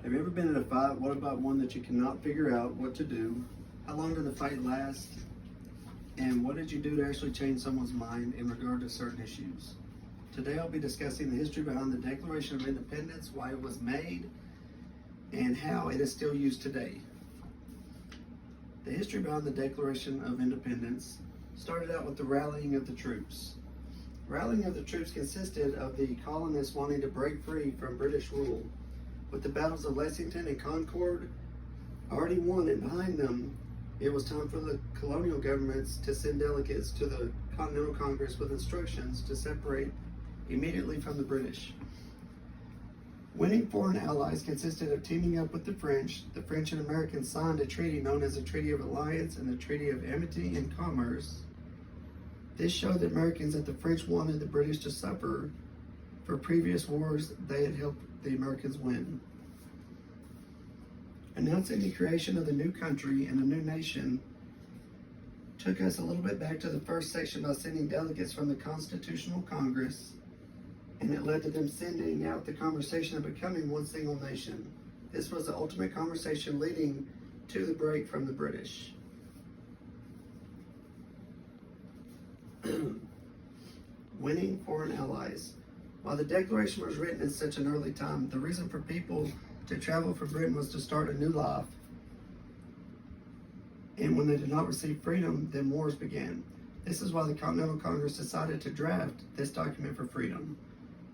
Have you ever been in a fight? What about one that you cannot figure out what to do? How long did the fight last? And what did you do to actually change someone's mind in regard to certain issues? Today I'll be discussing the history behind the Declaration of Independence, why it was made, and how it is still used today. The history behind the Declaration of Independence started out with the rallying of the troops. Rallying of the troops consisted of the colonists wanting to break free from British rule. With the battles of Lexington and Concord already won and behind them, it was time for the colonial governments to send delegates to the Continental Congress with instructions to separate immediately from the British. Winning foreign allies consisted of teaming up with the French. The French and Americans signed a treaty known as the Treaty of Alliance and the Treaty of Amity and Commerce. This showed the Americans that the French wanted the British to suffer for previous wars they had helped the Americans win. Announcing the creation of the new country and a new nation took us a little bit back to the first section by sending delegates from the Constitutional Congress, and it led to them sending out the conversation of becoming one single nation. This was the ultimate conversation leading to the break from the British. Winning foreign allies. While the Declaration was written in such an early time, the reason for people to travel from Britain was to start a new life. And when they did not receive freedom, then wars began. This is why the Continental Congress decided to draft this document for freedom.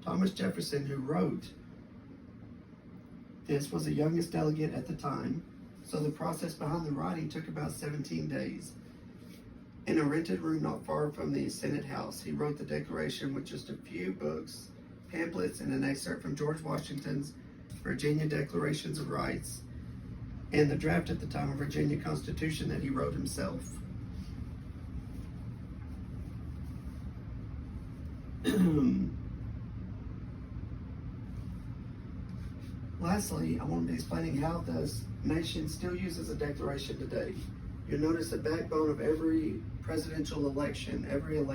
Thomas Jefferson, who wrote this, was the youngest delegate at the time, so the process behind the writing took about 17 days. In a rented room not far from the Senate House, he wrote the Declaration with just a few books, pamphlets, and an excerpt from George Washington's Virginia Declarations of Rights and the draft at the time of Virginia Constitution that he wrote himself. Lastly, I want to be explaining how this nation still uses the Declaration today. You'll notice the backbone of every presidential election, everything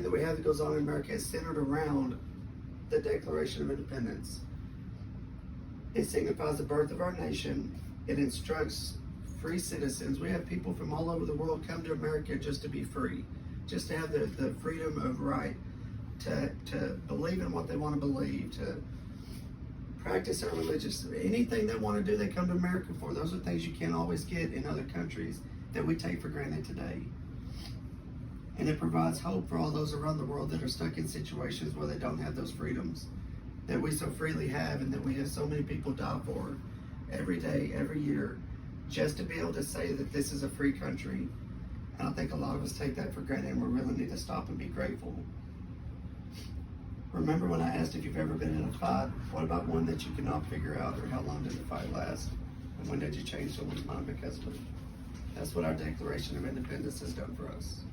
that we have that goes on in America is centered around the Declaration of Independence. It signifies the birth of our nation. It instructs free citizens. We have people from all over the world come to America just to be free, just to have the freedom of right, to believe in what they want to believe, to practice their religious, anything they want to do, they come to America for. Those are things you can't always get in other countries that we take for granted today. And it provides hope for all those around the world that are stuck in situations where they don't have those freedoms that we so freely have and that we have so many people die for every day, every year, just to be able to say that this is a free country. And I think a lot of us take that for granted, and we really need to stop and be grateful. Remember when I asked if you've ever been in a fight? What about one that you cannot figure out, or how long did the fight last? And when did you change someone's mind because of it? That's what our Declaration of Independence has done for us.